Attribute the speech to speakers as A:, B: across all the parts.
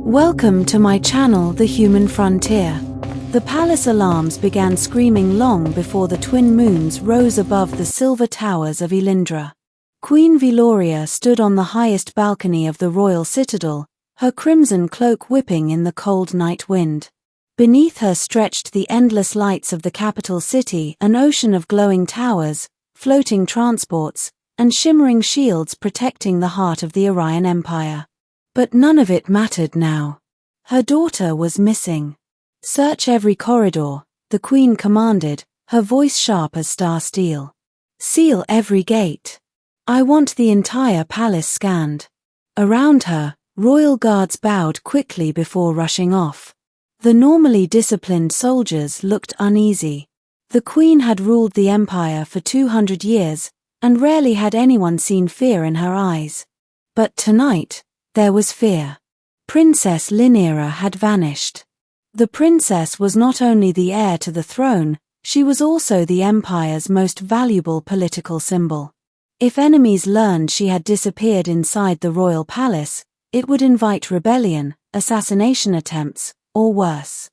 A: Welcome to my channel, The Human Frontier. The palace alarms began screaming long before the twin moons rose above the silver towers of Elindra. Queen Veloria stood on the highest balcony of the royal citadel, her crimson cloak whipping in the cold night wind. Beneath her stretched the endless lights of the capital city, an ocean of glowing towers, floating transports, and shimmering shields protecting the heart of the Alienempire. But none of it mattered now. Her daughter was missing. "Search every corridor," the queen commanded, her voice sharp as star steel. "Seal every gate. I want the entire palace scanned." Around her, royal guards bowed quickly before rushing off. The normally disciplined soldiers looked uneasy. The queen had ruled the empire for 200 years, and rarely had anyone seen fear in her eyes. But tonight, there was fear. Princess Linera had vanished. The princess was not only the heir to the throne, she was also the empire's most valuable political symbol. If enemies learned she had disappeared inside the royal palace, it would invite rebellion, assassination attempts, or worse.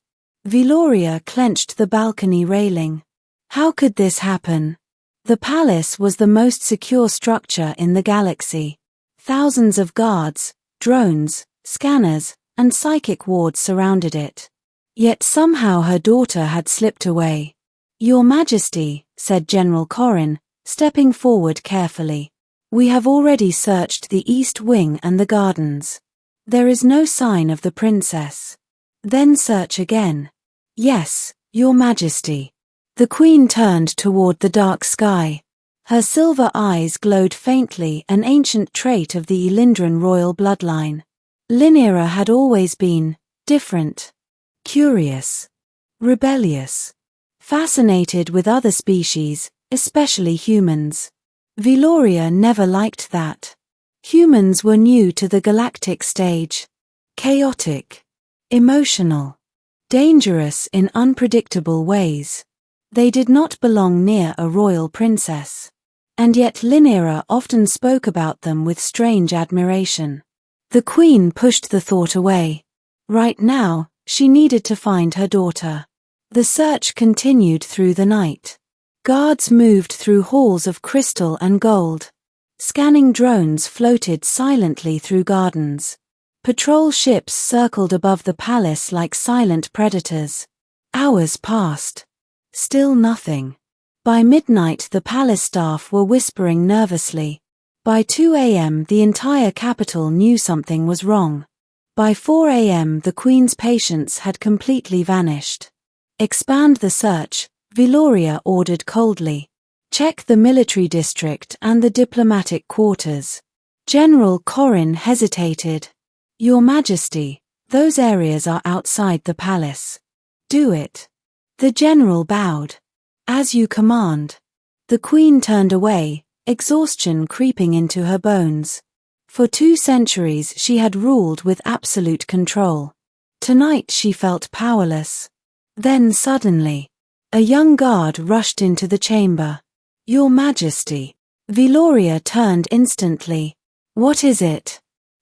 A: Veloria clenched the balcony railing. How could this happen? The palace was the most secure structure in the galaxy. Thousands of guards, drones, scanners, and psychic wards surrounded it. Yet somehow her daughter had slipped away. "Your Majesty," said General Corin, stepping forward carefully. "We have already searched the east wing and the gardens. There is no sign of the princess." "Then search again." "Yes, Your Majesty." The queen turned toward the dark sky. Her silver eyes glowed faintly, an ancient trait of the Elindran royal bloodline. Linera had always been different, curious, rebellious, fascinated with other species, especially humans. Veloria never liked that. Humans were new to the galactic stage. Chaotic, emotional, dangerous in unpredictable ways. They did not belong near a royal princess. And yet Linera often spoke about them with strange admiration. The queen pushed the thought away. Right now, she needed to find her daughter. The search continued through the night. Guards moved through halls of crystal and gold. Scanning drones floated silently through gardens. Patrol ships circled above the palace like silent predators. Hours passed. Still nothing. By midnight the palace staff were whispering nervously. By 2 a.m. the entire capital knew something was wrong. By 4 a.m. the queen's patience had completely vanished. "Expand the search," Veloria ordered coldly. "Check the military district and the diplomatic quarters." General Corin hesitated. "Your Majesty, those areas are outside the palace." "Do it." The general bowed. "As you command." The queen turned away, exhaustion creeping into her bones. For 2 centuries she had ruled with absolute control. Tonight she felt powerless. Then suddenly, a young guard rushed into the chamber. "Your Majesty." Veloria turned instantly. "What is it?"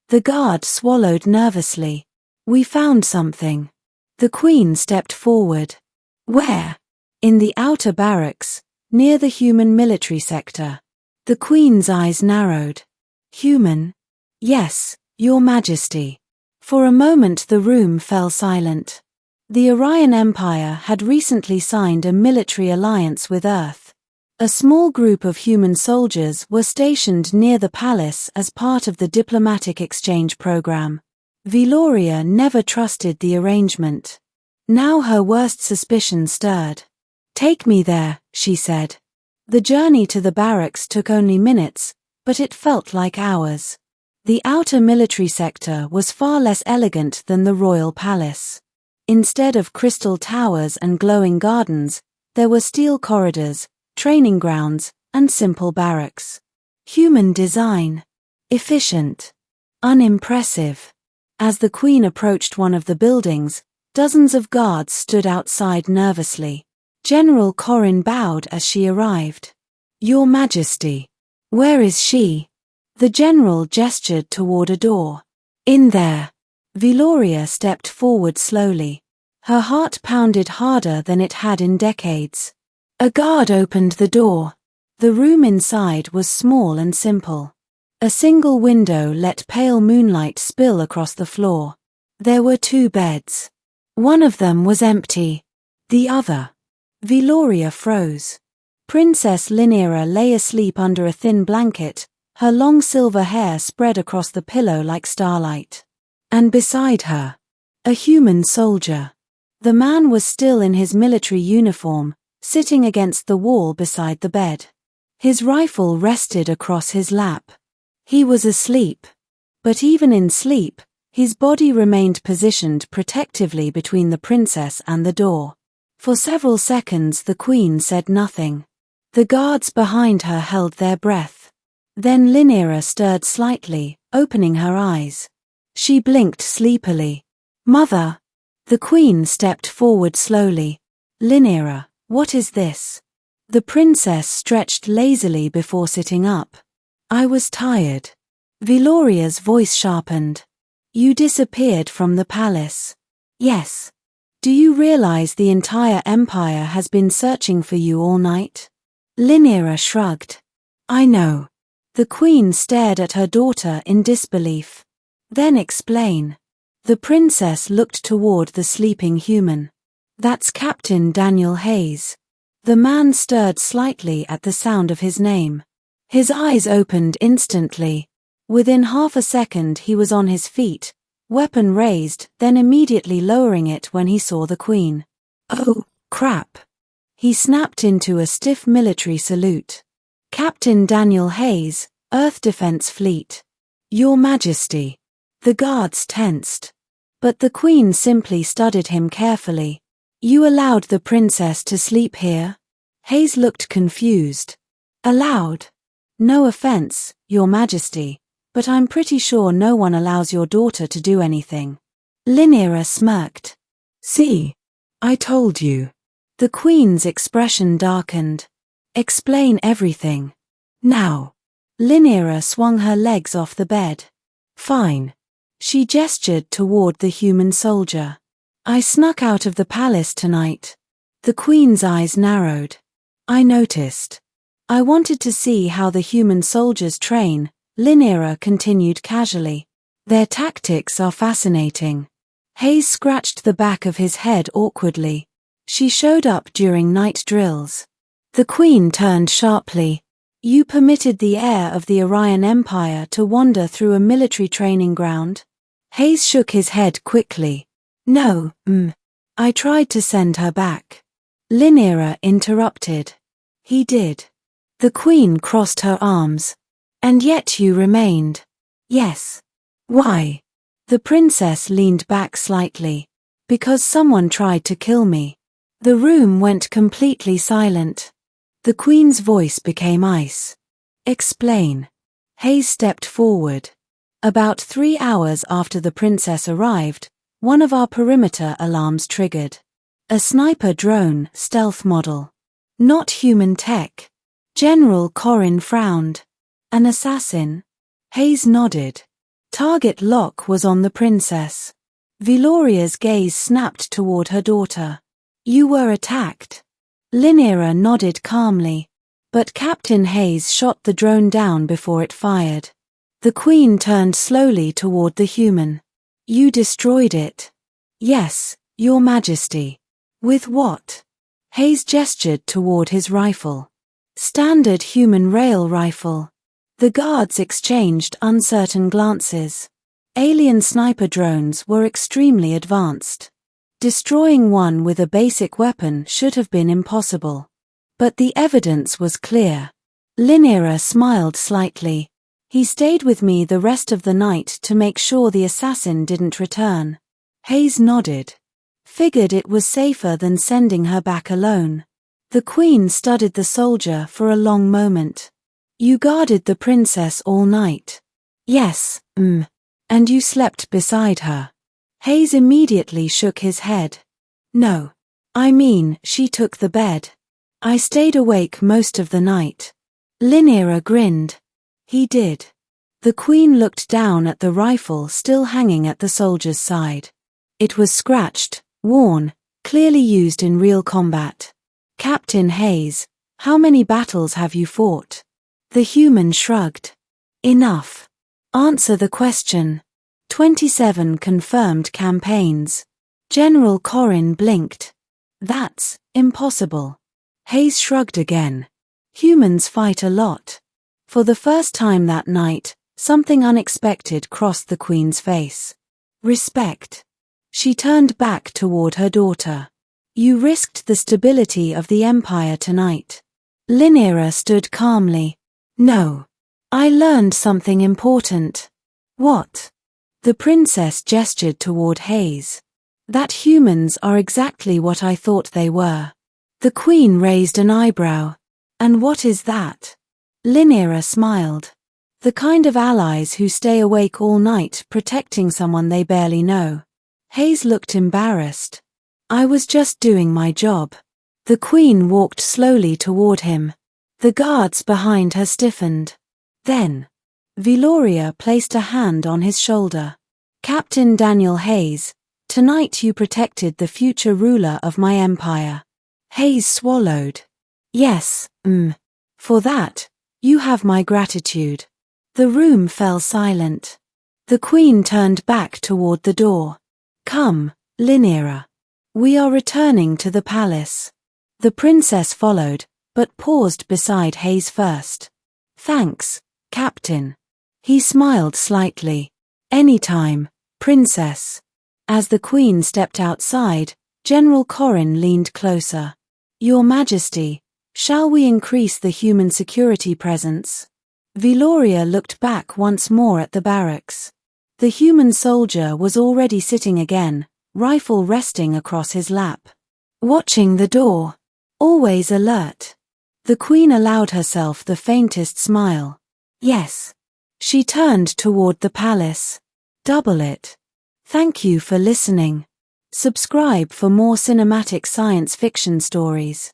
A: The guard swallowed nervously. "We found something." The queen stepped forward. "Where?" "In the outer barracks, near the human military sector." The queen's eyes narrowed. "Human?" "Yes, Your Majesty." For a moment the room fell silent. The Alienempire had recently signed a military alliance with Earth. A small group of human soldiers were stationed near the palace as part of the diplomatic exchange program. Veloria never trusted the arrangement. Now her worst suspicion stirred. "Take me there," she said. The journey to the barracks took only minutes, but it felt like hours. The outer military sector was far less elegant than the royal palace. Instead of crystal towers and glowing gardens, there were steel corridors, training grounds, and simple barracks. Human design. Efficient. Unimpressive. As the queen approached one of the buildings, dozens of guards stood outside nervously. General Corin bowed as she arrived. "Your Majesty." "Where is she?" The general gestured toward a door. "In there." Veloria stepped forward slowly. Her heart pounded harder than it had in decades. A guard opened the door. The room inside was small and simple. A single window let pale moonlight spill across the floor. There were 2 beds. One of them was empty. The other. Veloria froze. Princess Linera lay asleep under a thin blanket, her long silver hair spread across the pillow like starlight. And beside her, a human soldier. The man was still in his military uniform, sitting against the wall beside the bed. His rifle rested across his lap. He was asleep. But even in sleep, his body remained positioned protectively between the princess and the door. For several seconds the queen said nothing. The guards behind her held their breath. Then Linera stirred slightly, opening her eyes. She blinked sleepily. "Mother!" The queen stepped forward slowly. "Linera, what is this?" The princess stretched lazily before sitting up. "I was tired." Veloria's voice sharpened. "You disappeared from the palace." "Yes." "Do you realize the entire empire has been searching for you all night?" Linera shrugged. "I know." The queen stared at her daughter in disbelief. "Then explain." The princess looked toward the sleeping human. "That's Captain Daniel Hayes." The man stirred slightly at the sound of his name. His eyes opened instantly. Within half a second he was on his feet, weapon raised, then immediately lowering it when he saw the queen. "Oh, crap." He snapped into a stiff military salute. "Captain Daniel Hayes, Earth Defense Fleet." "Your Majesty." The guards tensed. But the queen simply studied him carefully. "You allowed the princess to sleep here?" Hayes looked confused. "Allowed? No offense, Your Majesty, but I'm pretty sure no one allows your daughter to do anything." Linera smirked. "See? I told you." The queen's expression darkened. "Explain everything. Now." Linera swung her legs off the bed. "Fine." She gestured toward the human soldier. "I snuck out of the palace tonight." The queen's eyes narrowed. "I noticed. I wanted to see how the human soldiers train," Linera continued casually. "Their tactics are fascinating." Hayes scratched the back of his head awkwardly. "She showed up during night drills." The queen turned sharply. "You permitted the heir of the alienempire to wander through a military training ground?" Hayes shook his head quickly. "No, I tried to send her back." Linera interrupted. "He did." The queen crossed her arms. "And yet you remained." "Yes." "Why?" The princess leaned back slightly. "Because someone tried to kill me." The room went completely silent. The queen's voice became ice. "Explain." Hayes stepped forward. "About 3 hours after the princess arrived, one of our perimeter alarms triggered. A sniper drone, stealth model. Not human tech." General Corin frowned. "An assassin?" Hayes nodded. Target lock was on the princess. Veloria's gaze snapped toward her daughter. "You were attacked." Linera nodded calmly. But Captain Hayes shot the drone down before it fired. The queen turned slowly toward the human. "You destroyed it?" "Yes, Your Majesty." "With what?" Hayes gestured toward his rifle. "Standard human rail rifle." The guards exchanged uncertain glances. Alien sniper drones were extremely advanced. Destroying one with a basic weapon should have been impossible. But the evidence was clear. Linera smiled slightly. "He stayed with me the rest of the night to make sure the assassin didn't return." Hayes nodded. "Figured it was safer than sending her back alone." The queen studied the soldier for a long moment. "You guarded the princess all night?" "Yes, And you slept beside her?" Hayes immediately shook his head. "No. I mean, she took the bed. I stayed awake most of the night." Linera grinned. "He did." The Queen looked down at the rifle still hanging at the soldier's side. It was scratched, worn, clearly used in real combat. "Captain Hayes, how many battles have you fought?" The human shrugged. "Enough. Answer the question." 27 confirmed campaigns. General Corrin blinked. "That's impossible." Hayes shrugged again. "Humans fight a lot." For the first time that night, something unexpected crossed the Queen's face. Respect. She turned back toward her daughter. "You risked the stability of the Empire tonight." Rhaenyra stood calmly. "No. I learned something important." "What?" The princess gestured toward Hayes. "That humans are exactly what I thought they were." The Queen raised an eyebrow. "And what is that?" Rhaenyra smiled. "The kind of allies who stay awake all night protecting someone they barely know." Hayes looked embarrassed. "I was just doing my job." The Queen walked slowly toward him. The guards behind her stiffened. Then, Veloria placed a hand on his shoulder. "Captain Daniel Hayes, tonight you protected the future ruler of my empire." Hayes swallowed. "Yes, For that, you have my gratitude." The room fell silent. The Queen turned back toward the door. "Come, Rhaenyra. We are returning to the palace." The princess followed, but paused beside Hayes first. "Thanks, Captain." He smiled slightly. "Anytime, Princess." As the Queen stepped outside, General Corrin leaned closer. "Your Majesty, shall we increase the human security presence?" Veloria looked back once more at the barracks. The human soldier was already sitting again, rifle resting across his lap. Watching the door. Always alert. The Queen allowed herself the faintest smile. "Yes." She turned toward the palace. "Double it." Thank you for listening. Subscribe for more cinematic science fiction stories.